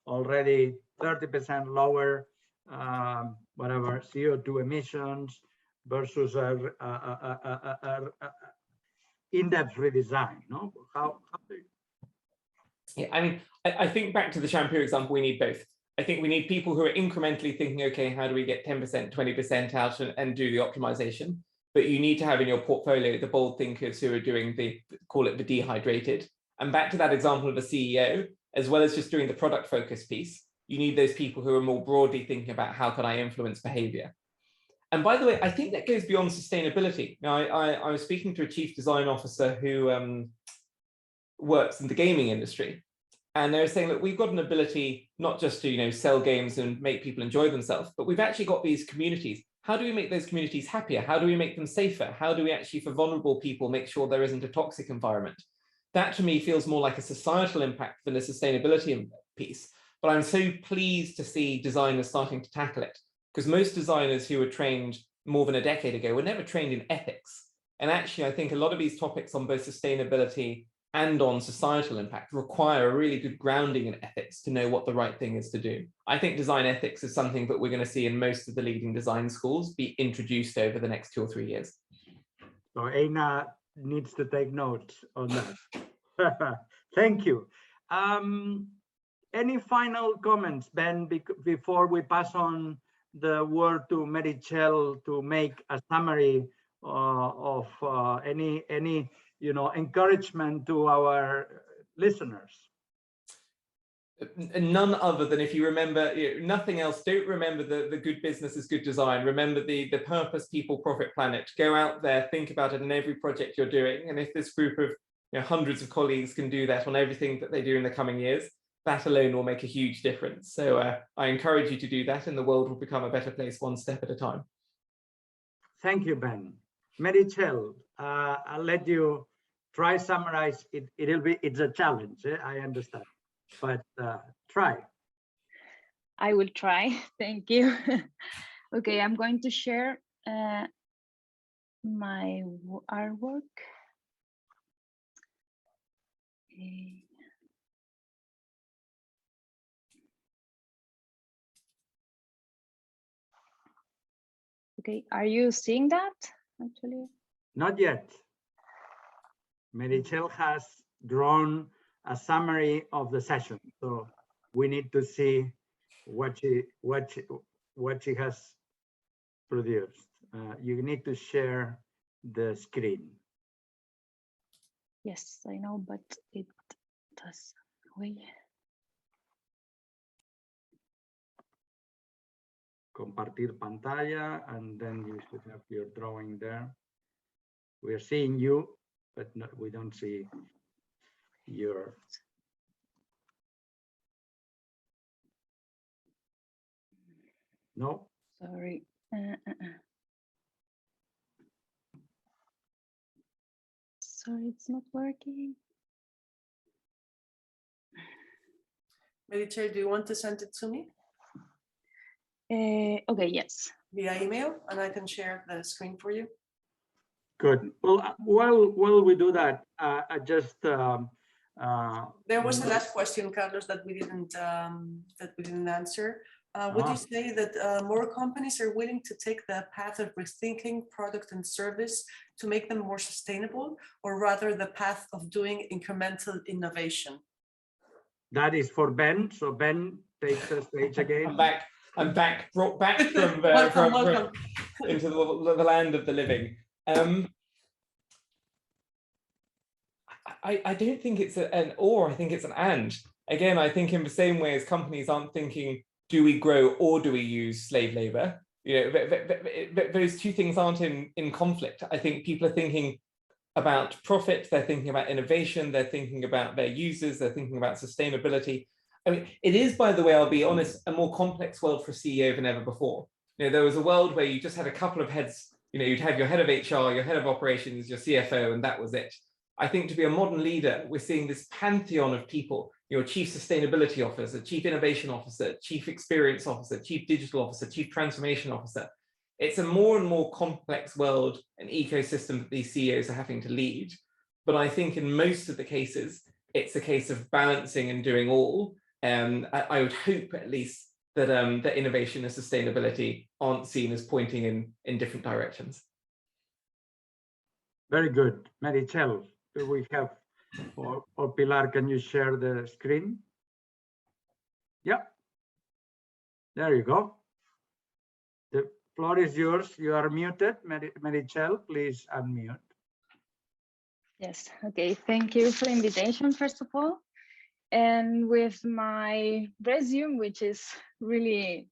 already 30% lower, whatever, CO2 emissions versus in-depth redesign. No, how do you... Yeah, I mean, I think back to the shampoo example, we need both. I think we need people who are incrementally thinking, okay, how do we get 10%, 20% out and do the optimization? But you need to have in your portfolio the bold thinkers who are doing call it the dehydrated. And back to that example of a CEO, as well as just doing the product focus piece, you need those people who are more broadly thinking about how can I influence behavior. And by the way, I think that goes beyond sustainability. Now, I was speaking to a chief design officer who works in the gaming industry. And they were saying that we've got an ability not just to sell games and make people enjoy themselves, but we've actually got these communities. How do we make those communities happier? How do we make them safer? How do we actually, for vulnerable people, make sure there isn't a toxic environment? That to me feels more like a societal impact than a sustainability piece. But I'm so pleased to see designers starting to tackle it, because most designers who were trained more than a decade ago were never trained in ethics. And actually, I think a lot of these topics on both sustainability and on societal impact require a really good grounding in ethics to know what the right thing is to do. I think design ethics is something that we're going to see in most of the leading design schools be introduced over the next 2 or 3 years. So EINA needs to take notes on that. Thank you. Any final comments, Ben, before we pass on the word to Meritxell to make a summary of any encouragement to our listeners? None other than, if you remember nothing else, don't remember the good business is good design. Remember the purpose, people, profit, planet. Go out there, think about it in every project you're doing. And if this group of hundreds of colleagues can do that on everything that they do in the coming years, that alone will make a huge difference. So I encourage you to do that, and the world will become a better place one step at a time. Thank you, Ben. Meritxell, I'll let you try summarize it. It's a challenge, I understand, but try. I will try. Thank you. Okay, I'm going to share my artwork. Okay, are you seeing that actually? Not yet. Meritxell has drawn a summary of the session, so we need to see what she has produced. You need to share the screen. Yes, I know, but it does. Wait. Compartir pantalla, and then you should have your drawing there. We're seeing you, but no, we don't see your. No. Sorry. Sorry, it's not working. Meritxell, do you want to send it to me Okay, yes. via email, and I can share the screen for you? Good. Well, while we do that, I just There was the last question, Carlos, that we didn't answer. Would you say that more companies are willing to take the path of rethinking product and service to make them more sustainable, or rather the path of doing incremental innovation? that is for Ben. So Ben, take the stage again. I'm back, brought back from, Welcome. into the land of the living. I don't think it's an or, I think it's an and. Again, I think in the same way as companies aren't thinking, do we grow or do we use slave labor? Those two things aren't in conflict. I think people are thinking about profit, they're thinking about innovation, they're thinking about their users, they're thinking about sustainability. I mean, it is, by the way, I'll be honest, a more complex world for a CEO than ever before. There was a world where you just had a couple of heads, you'd have your head of HR, your head of operations, your CFO, and that was it. I think to be a modern leader, we're seeing this pantheon of people, your chief sustainability officer, chief innovation officer, chief experience officer, chief digital officer, chief transformation officer. It's a more and more complex world and ecosystem that these CEOs are having to lead. But I think in most of the cases, it's a case of balancing and doing all. I would hope at least that, that innovation and sustainability aren't seen as pointing in different directions. Very good. Meritxell, do we have, or Pilar, can you share the screen? Yeah. There you go. The floor is yours. You are muted. Meritxell, please unmute. Yes, okay. Thank you for the invitation, first of all. And with my resume, which is really,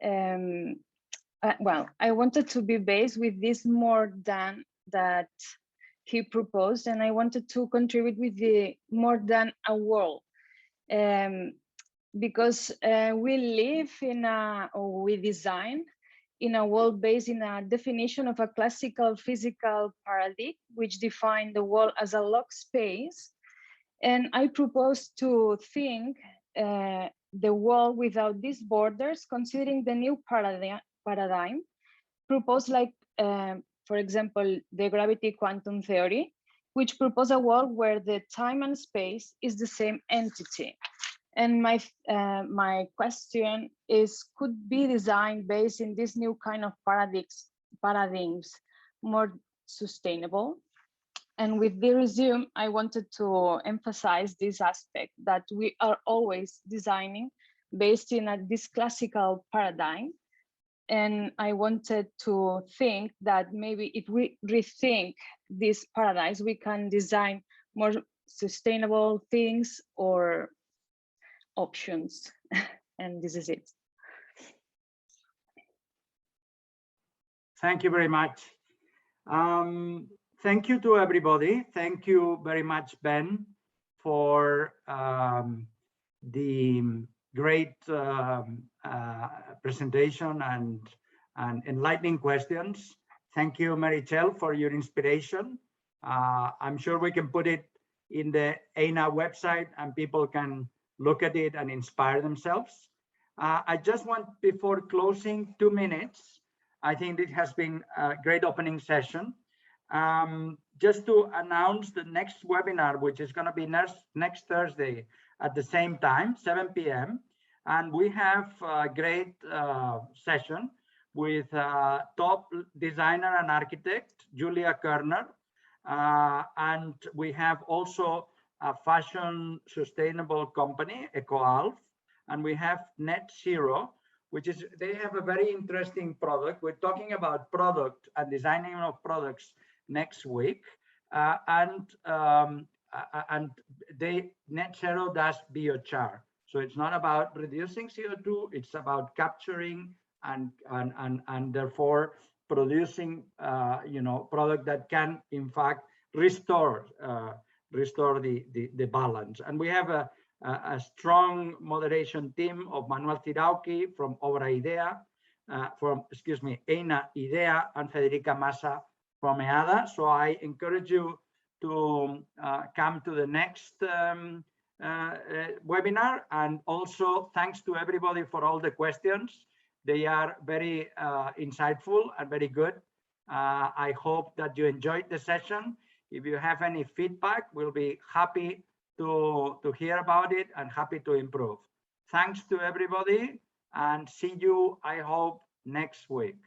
well, I wanted to be based with this more than that he proposed, and I wanted to contribute with the more than a world. Because we live in or we design in a world based in a definition of a classical physical paradigm, which define the world as a locked space. And I propose to think the world without these borders, considering the new paradigm proposed, like, for example, the gravity quantum theory, which propose a world where the time and space is the same entity. And my question is, could be designed based in this new kind of paradigms more sustainable? And with the resume, I wanted to emphasize this aspect that we are always designing based in this classical paradigm. And I wanted to think that maybe if we rethink these paradigms, we can design more sustainable things or options. And this is it. Thank you very much. thank you to everybody. Thank you very much, Ben, for the great presentation and enlightening questions. Thank you, Marichel, for your inspiration. I'm sure we can put it in the EINA website and people can look at it and inspire themselves. I just want, before closing, 2 minutes. I think it has been a great opening session. Just to announce the next webinar, which is going to be next Thursday at the same time, 7 p.m. And we have a great session with top designer and architect, Julia Kerner. And we have also a fashion sustainable company, EcoAlf. And we have Net Zero, which is, they have a very interesting product. We're talking about product and designing of products next week. And Net Zero does biochar. So it's not about reducing CO2, it's about capturing and therefore producing product that can in fact restore the balance. And we have a strong moderation team of Manuel Tirauqui from EINA IDEA, and Federica Massa from EADA. So I encourage you to come to the next webinar. And also thanks to everybody for all the questions. They are very insightful and very good. I hope that you enjoyed the session. If you have any feedback, we'll be happy to hear about it and happy to improve. Thanks to everybody and see you, I hope, next week.